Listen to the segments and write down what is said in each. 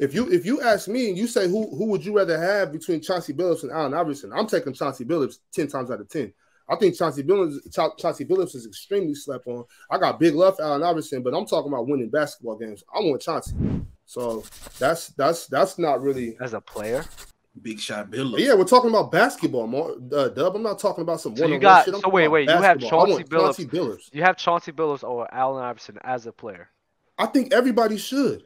If you ask me and you say who would you rather have between Chauncey Billups and Allen Iverson, I'm taking Chauncey Billups 10 times out of 10. I think Chauncey Billups is extremely slept on. I got big love for Allen Iverson, but I'm talking about winning basketball games. I want Chauncey. So that's not really as a player. Big shot Billups. Yeah, we're talking about basketball, Dub. I'm not talking about some one-on-one shit. So wait. You have Chauncey Billups. You have Chauncey Billups or Allen Iverson as a player. I think everybody should.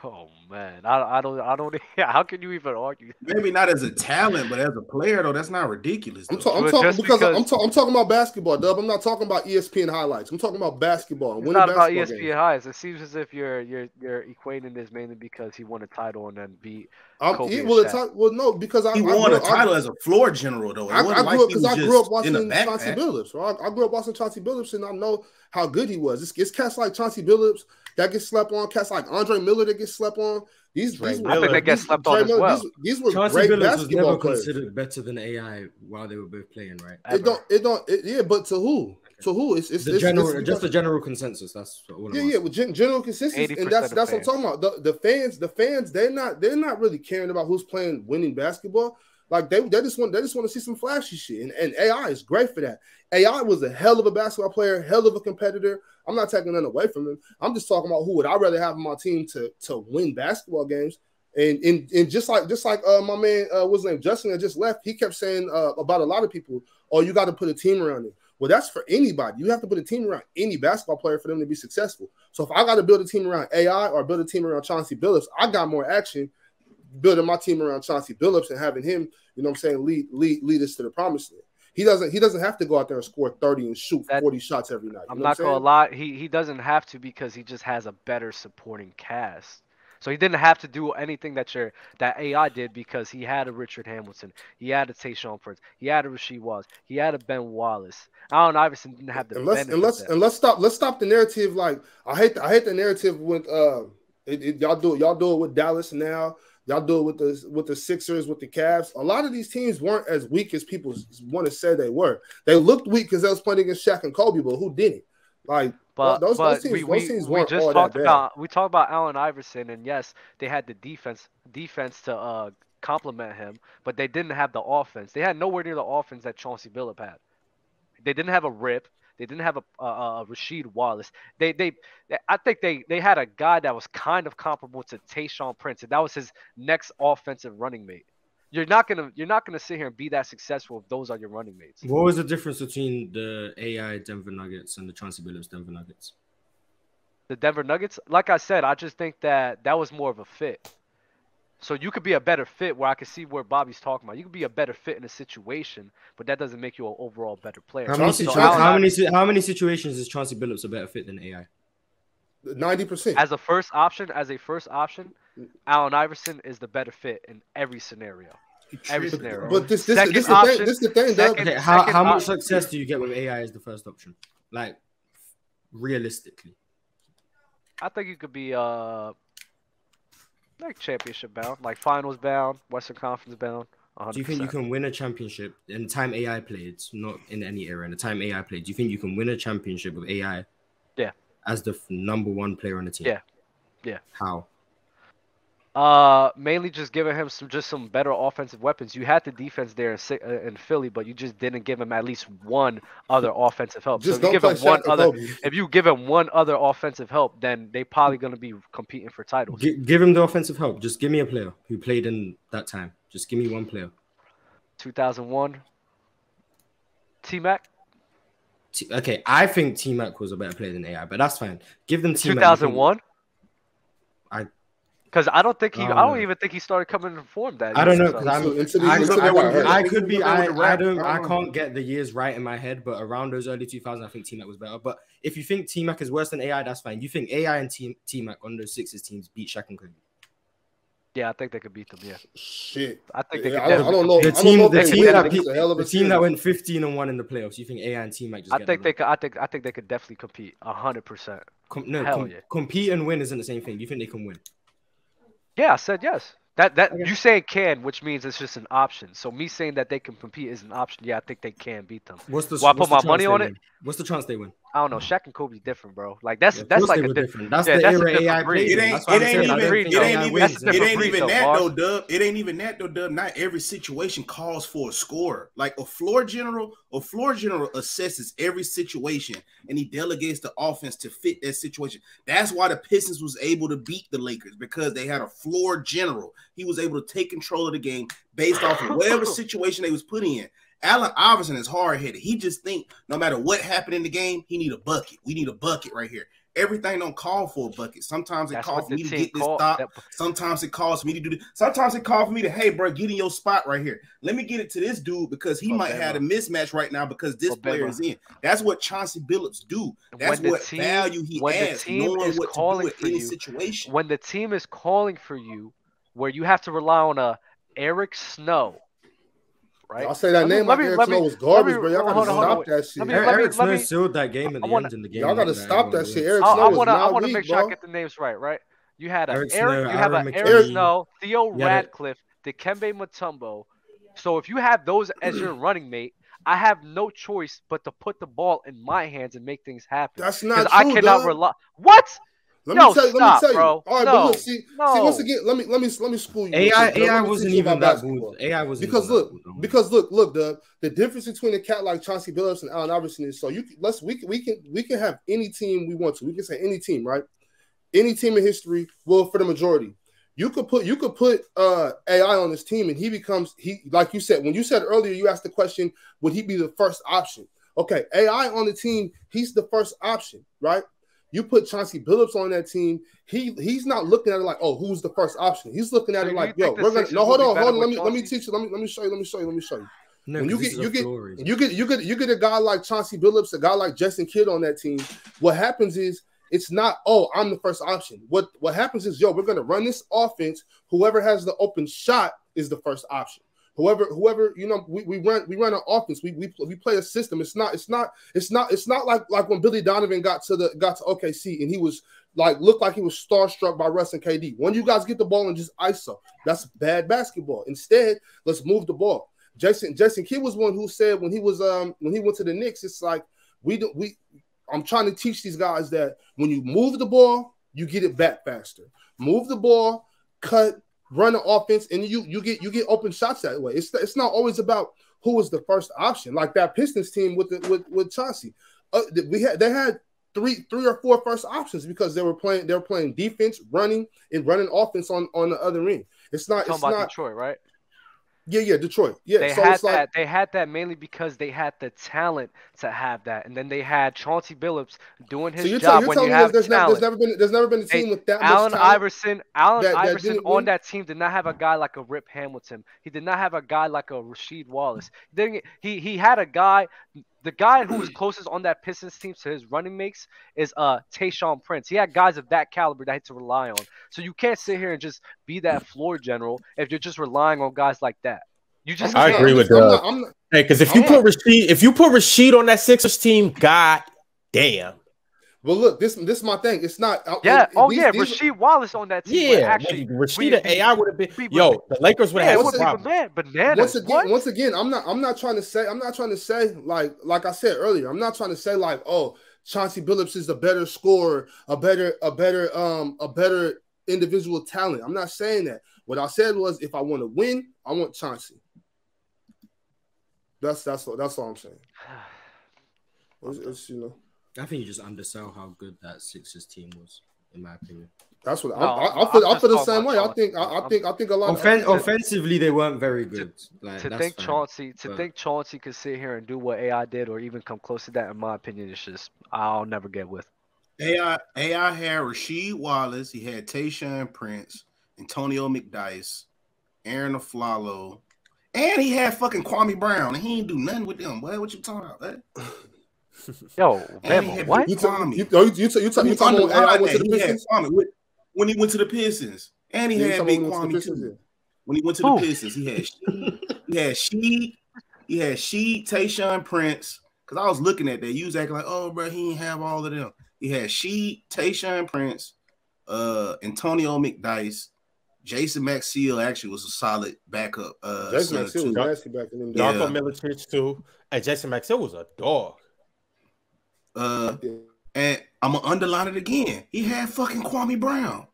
Oh man, I don't. How can you even argue? Maybe not as a talent, but as a player though, that's not ridiculous. I'm talking about basketball, Dub. I'm not talking about ESPN highlights. I'm talking about basketball. It's not about ESPN highlights. It seems as if you're equating this mainly because he won a title and then beat Kobe. No, because he won a title as a floor general though. I grew up watching Chauncey Billups. I grew up watching Chauncey Billups, and I know how good he was. It's cats like Chauncey Billups that get slept on. Cats like Andre Miller that get slept on. I think they get slept on as well. These were Chauncey great Billups basketball was never players. considered better than AI while they were both playing, right? Yeah, but to who? To who? It's the general consensus. That's all. With general consensus, and that's what I'm talking about. The fans, they're not really caring about who's playing winning basketball. Like they just want to see some flashy shit, and AI is great for that. AI was a hell of a basketball player, hell of a competitor. I'm not taking nothing away from him. I'm just talking about who would I rather have on my team to win basketball games. And just like my man, what's his name, Justin, that just left, he kept saying about a lot of people, oh, you got to put a team around him. Well, that's for anybody. You have to put a team around any basketball player for them to be successful. So if I got to build a team around AI or build a team around Chauncey Billups, I got more action building my team around Chauncey Billups and having him, you know what I'm saying, lead us to the promised land. He doesn't have to go out there and score 30 and shoot 40 shots every night. I'm not gonna lie, he doesn't have to because he just has a better supporting cast. So he didn't have to do anything that AI did because he had a Richard Hamilton, he had a Tayshaun Prince, he had a Rasheed Wallace, he had a Ben Wallace. Allen Iverson didn't have the benefit. Let's stop the narrative. Like I hate the narrative with y'all do it with Dallas now. Y'all do it with the Sixers, with the Cavs. A lot of these teams weren't as weak as people want to say they were. They looked weak because they was playing against Shaq and Kobe, but who didn't? Like, those teams weren't all that bad. We talked about Allen Iverson, and yes, they had the defense to complement him, but they didn't have the offense. They had nowhere near the offense that Chauncey Billups had. They didn't have a Rip. They didn't have a Rasheed Wallace. I think they had a guy that was kind of comparable to Tayshaun Prince, and that was his next offensive running mate. You're not gonna sit here and be that successful if those are your running mates. What was the difference between the AI Denver Nuggets and the Chauncey Billups Denver Nuggets? The Denver Nuggets, like I said, I just think that was more of a fit. So you could be a better fit where I can see where Bobby's talking about. You could be a better fit in a situation, but that doesn't make you an overall better player. How many situations is Chauncey Billups a better fit than AI? 90%. As a first option, Allen Iverson is the better fit in every scenario. Every scenario. But this is the thing. How much success do you get with AI as the first option? Like realistically. I think you could be like championship bound, like finals bound, Western Conference bound. 100%. Do you think you can win a championship in the time AI played, not in any era, in the time AI played? Do you think you can win a championship with AI? Yeah. As the number one player on the team? Yeah. How? Mainly just giving him some better offensive weapons. You had the defense there in Philly, but you just didn't give him at least one other offensive help. Just so if you give him one other offensive help, then they probably going to be competing for titles. Give him the offensive help. Just give me a player who played in that time. Just give me one player. 2001, T-Mac. Okay, I think T-Mac was a better player than AI, but that's fine. Give them T-Mac. 2001. Because I don't even think he started coming to form that. I don't know because I can't get the years right in my head, but around those early 2000s, I think T-Mac was better. But if you think T-Mac is worse than AI, that's fine. You think AI and T-Mac on those Sixers teams beat Shaq and Kobe? Yeah, I think they could beat them. Yeah. Shit. I think they could. I don't know. The team that went 15-1 in the playoffs. You think AI and T-Mac just? I think they could definitely compete 100%. Compete and win isn't the same thing. You think they can win? Yeah, I said yes. You say can, which means it's just an option. So me saying that they can compete is an option. Yeah, I think they can beat them. What's the I put my money on it? What's the chance they win? I don't know. Shaq and Kobe different, bro. Like that's like a different. That's yeah, the that's a era different AI breed. played. It ain't even that though, Dub. It ain't even that though, Dub. Not every situation calls for a scorer. Like a floor general assesses every situation and he delegates the offense to fit that situation. That's why the Pistons was able to beat the Lakers, because they had a floor general. He was able to take control of the game based off of whatever situation they was put in. Allen Iverson is hard-headed. He just think no matter what happened in the game, he need a bucket. We need a bucket right here. Everything don't call for a bucket. Sometimes it calls for me to get this stop. Sometimes it calls for me to do this. Sometimes it calls for me to, hey, bro, get in your spot right here. Let me get it to this dude because he might have a mismatch right now because this player is in. That's what Chauncey Billups do. That's what value he adds, knowing what to do in any situation. When the team is calling for you, where you have to rely on a Eric Snow, right? I'll say that name like Eric Snow was garbage, bro. Y'all gotta stop that shit. Eric Snow sealed that game at the end in the game. Y'all gotta stop that shit. Eric Snow was I want to make sure I get the names right? You had Eric Snow, Theo Radcliffe, Dikembe Mutombo. So if you have those as your running mate, I have no choice but to put the ball in my hands and make things happen. That's not true, I cannot rely. What? Let me tell you. Bro. All right, but look, see, once again, let me school you. AI wasn't even that good. AI wasn't because look, the difference between a cat like Chauncey Billups and Allen Iverson is so we can have any team we want to. We can say any team, right? Any team in history. Well, for the majority, you could put AI on this team and he like you said, when you said earlier, you asked the question, would he be the first option? Okay, AI on the team, he's the first option, right? You put Chauncey Billups on that team, he's not looking at it like, oh, who's the first option? He's looking at it like, yo, we're gonna hold on. Let me teach you. Let me show you. No, when you get a guy like Chauncey Billups, a guy like Jason Kidd on that team, what happens is it's not, oh, I'm the first option. What happens is, yo, we're gonna run this offense. Whoever has the open shot is the first option. Whoever, you know, we run an offense. We play a system. It's not like when Billy Donovan got to OKC and he was like looked like he was starstruck by Russ and KD. When you guys get the ball and just ISO, that's bad basketball. Instead, let's move the ball. Jason Kidd was one who said when he went to the Knicks, it's like I'm trying to teach these guys that when you move the ball, you get it back faster. Move the ball, cut. Run an offense, and you get open shots that way. It's not always about who was the first option. Like that Pistons team with Chauncey, they had three or four first options because they were playing defense, running offense on the other end. It's not Detroit, right? Yeah, Detroit. Yeah, they had that mainly because they had the talent to have that, and then they had Chauncey Billups doing his job. When you have talent, there's never been a team with that Allen much talent. Iverson on that team did not have a guy like a Rip Hamilton. He did not have a guy like a Rasheed Wallace. He had a guy. The guy who was closest on that Pistons team to his running mates is Tayshaun Prince. He had guys of that caliber that he had to rely on. So you can't sit here and just be that floor general if you're just relying on guys like that. I agree with that. Hey, because if you put Rasheed on that Sixers team, god damn. Well, look, this is my thing. It's not. Rasheed Wallace on that team. Yeah, actually, Rasheed and AI would have been. The Lakers would have had bananas. Once again, I'm not trying to say like I said earlier. I'm not trying to say like, oh, Chauncey Billups is a better scorer, a better individual talent. I'm not saying that. What I said was, if I want to win, I want Chauncey. That's all I'm saying. It's, you know. I think you just undersell how good that Sixers team was, in my opinion. That's what I feel the same way. I think a lot. Offensively, they weren't very good. Chauncey could sit here and do what AI did, or even come close to that, in my opinion, it's just I'll never get with. AI had Rasheed Wallace. He had Tayshaun Prince, Antonio McDyess, Aaron Aflalo, and he had fucking Kwame Brown, and he ain't do nothing with them. Boy, what you talking about, man? Yo, man, what? You talking about AI went to the Pistons? When he went to the Pistons, and he had Big Kwame too. When he went to the Pistons, he had Sheed, Tayshaun Prince. Because I was looking at that, you was acting like, oh, bro, he didn't have all of them. He had Sheed, Tayshaun Prince, Antonio McDyess, Jason Maxiell actually was a solid backup. Jason Maxiell was nasty back in them days. Darko Milicic too, and Jason Maxiell was a dog. And I'm gonna underline it again. He had fucking Kwame Brown.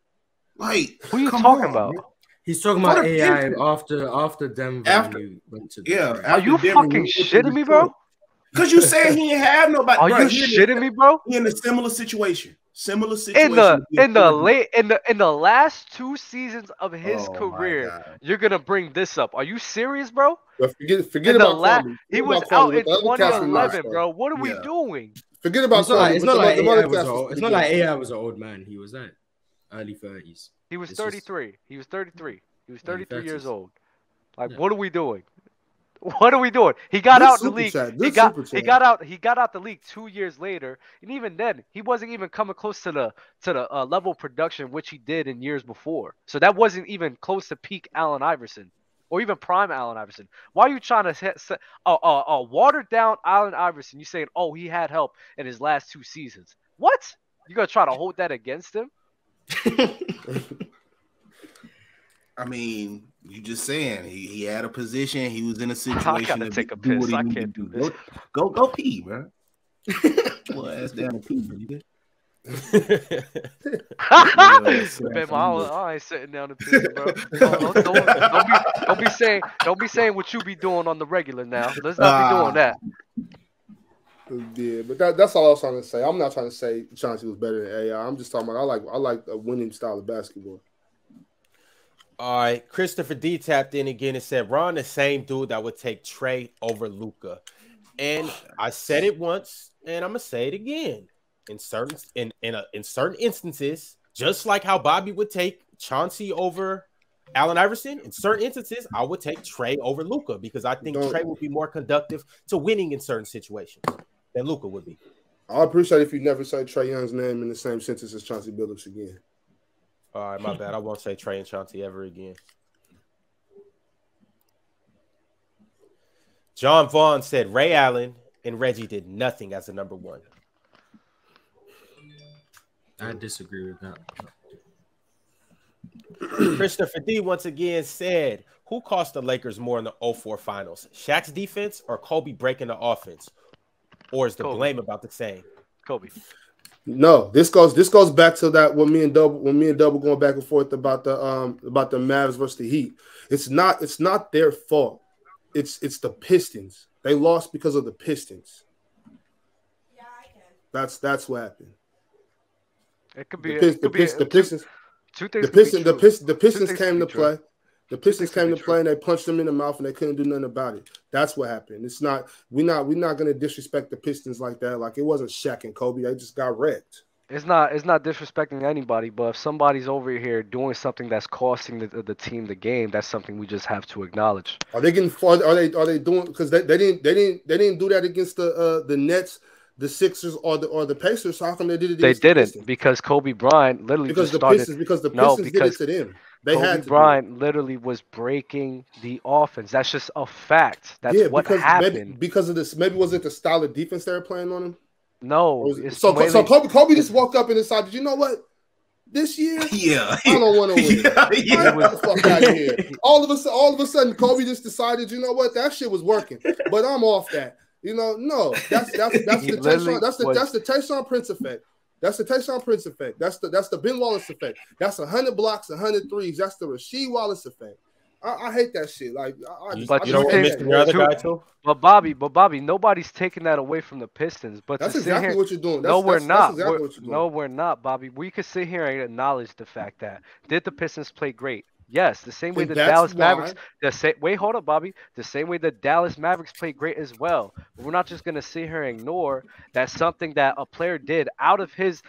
Like, who you talking about? Man. He's talking about AI after Denver. After went to are you fucking shitting me, bro? Because you said he ain't have nobody. Are you shitting me, bro? He in a similar situation. In the last 2 seasons of his career, you're gonna bring this up. Are you serious, bro? Forget about Kwame. He was out in 2011, bro. What are we doing? Forget about Kwame. It's not like AI was an old man. He was like early 30s. He was 33. He was 33 years old. Like, what are we doing? What are we doing? He got out the league. He got out the league 2 years later, and even then, he wasn't even coming close to the level of production which he did in years before. So that wasn't even close to peak Allen Iverson, or even prime Allen Iverson. Why are you trying to set watered down Allen Iverson? You saying, oh, he had help in his last 2 seasons? What? You gonna try to hold that against him? I mean, you just saying he had a position. He was in a situation. I gotta take a piss. I can't do this. Go pee, bro. Well, ass down to pee, baby. I ain't sitting down to pee, bro. Don't be saying what you be doing on the regular now. Let's not be doing that. Yeah, but that's all I was trying to say. I'm not trying to say Chauncey was better than AI. I'm just talking about I like a winning style of basketball. All right, Christopher D tapped in again and said, Ron, the same dude that would take Trey over Luka. And I said it once, and I'm gonna say it again. In certain instances, just like how Bobby would take Chauncey over Allen Iverson, in certain instances, I would take Trey over Luka because I think Trey would be more conductive to winning in certain situations than Luka would be. I appreciate if you never say Trae Young's name in the same sentence as Chauncey Billups again. All right, my bad. I won't say Trey and Chauncey ever again. John Vaughn said Ray Allen and Reggie did nothing as a number 1. I disagree with that. Christopher D once again said, who cost the Lakers more in the 04 finals? Shaq's defense or Kobe breaking the offense? Or is the blame about the same? Kobe. No, this goes back to that when me and Double going back and forth about the Mavs versus the Heat. It's not their fault. It's the Pistons. They lost because of the Pistons. Yeah, I can. That's what happened. It could be the Pistons. The Pistons came to play. The Pistons came to play and they punched them in the mouth and they couldn't do nothing about it. That's what happened. It's not we're not gonna disrespect the Pistons like that. Like, it wasn't Shaq and Kobe. They just got wrecked. It's not disrespecting anybody, but if somebody's over here doing something that's costing the team the game, that's something we just have to acknowledge. Are they getting far? Are they doing, because they didn't do that against the Nets, the Sixers, or the Pacers? So how come they did it? They didn't, because Kobe Bryant literally because the Pistons did it to them. Kobe Bryant literally was breaking the offense. That's just a fact. That's what happened. Because of this, maybe was it the style of defense they were playing on him? No. So Kobe just walked up and decided, you know what? This year, I don't want to win. Get the fuck out of here. All of a sudden, Kobe just decided, you know what? That shit was working, but I'm off that. No, that's the Tayshaun Prince effect. That's the Tayshaun Prince effect. That's the Ben Wallace effect. That's 100 blocks, 100 threes. That's the Rasheed Wallace effect. I hate that shit. Like, But Bobby, nobody's taking that away from the Pistons. But that's exactly what you're doing. We're not. No, we're not, Bobby. We could sit here and acknowledge the fact that did the Pistons play great? Yes, the same way the Dallas Mavericks. Hold up, Bobby. The same way the Dallas Mavericks played great as well. But we're not just gonna sit here and ignore that something that a player did out of his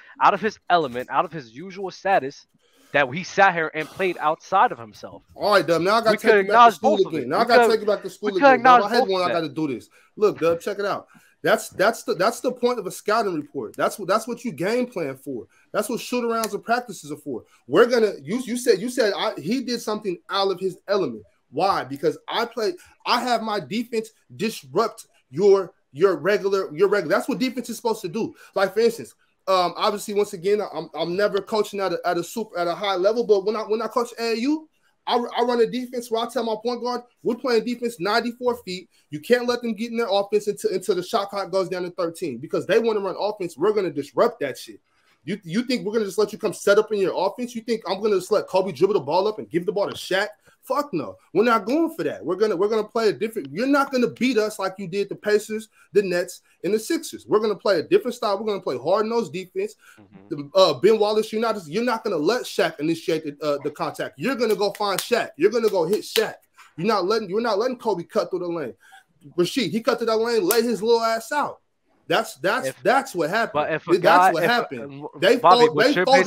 element, out of his usual status, that he sat here and played outside of himself. All right, Dub. Now I got to take you back to school again. Now I got to take you back to school again. I had one. I got to do this. Look, Dub, check it out. That's the point of a scouting report. That's what you game plan for. That's what shoot arounds and practices are for. We're gonna. You said he did something out of his element. Why? Because I have my defense disrupt your regular. That's what defense is supposed to do. Like, for instance. Obviously, once again, I'm never coaching at a high level, but when I coach AAU, I run a defense where I tell my point guard, we're playing defense 94 feet. You can't let them get in their offense until the shot clock goes down to 13 because they want to run offense. We're going to disrupt that shit. You think we're going to just let you come set up in your offense? You think I'm going to just let Kobe dribble the ball up and give the ball to Shaq? Fuck no. We're not going for that. We're gonna play a different. You're not gonna beat us like you did the Pacers, the Nets, and the Sixers. We're gonna play a different style. We're gonna play hard-nosed defense. Ben Wallace, you're not gonna let Shaq initiate the contact. You're gonna go find Shaq. You're gonna go hit Shaq. You're not letting Kobe cut through the lane. Rasheed, he cut through that lane, lay his little ass out. That's what happened. But if that's what happened. They folded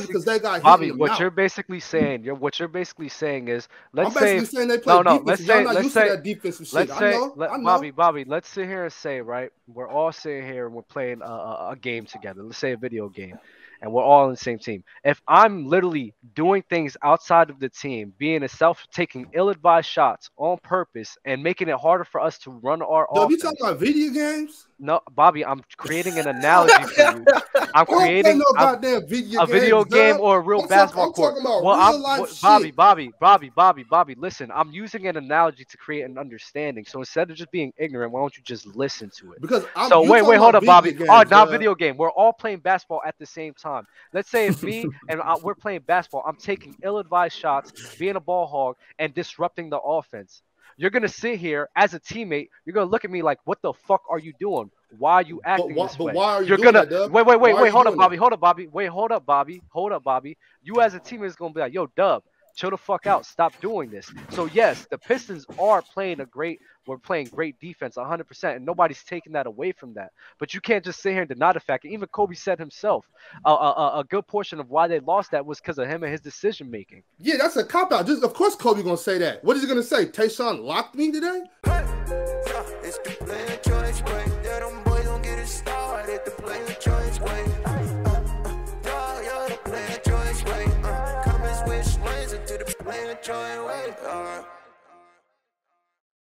because they got Bobby, hit. What you're basically saying is, let's say they play defense. Y'all not used to that defensive shit. I know. Bobby, let's sit here and say, right, we're all sitting here and we're playing a game together. Let's say a video game, and we're all on the same team. If I'm literally doing things outside of the team, being taking ill-advised shots on purpose and making it harder for us to run our offense. You talking about video games? No, Bobby, I'm creating an analogy for you. I'm creating a video game or a real basketball court. Bobby, listen, I'm using an analogy to create an understanding. So instead of just being ignorant, why don't you just listen to it? Because wait, hold up, Bobby. Not video game. We're all playing basketball at the same time. Let's say if me and we're playing basketball, I'm taking ill-advised shots, being a ball hog, and disrupting the offense. You're going to sit here as a teammate. You're going to look at me like, what the fuck are you doing? Why are you acting this way? But why are you doing that, Dub? Wait, hold up, Bobby. You as a teammate is going to be like, yo, Dub, chill the fuck out. Stop doing this. So, yes, the Pistons are playing we're playing great defense 100%, and nobody's taking that away from that. But you can't just sit here and deny the fact. And even Kobe said himself, a good portion of why they lost that was because of him and his decision-making. Yeah, that's a cop-out. Of course Kobe going to say that. What is he going to say? Tayshaun locked me today? It's the player choice way. Yeah, them boys don't get it started. The player choice way. Yeah, the player choice way. Come and switch lanes into the player choice way.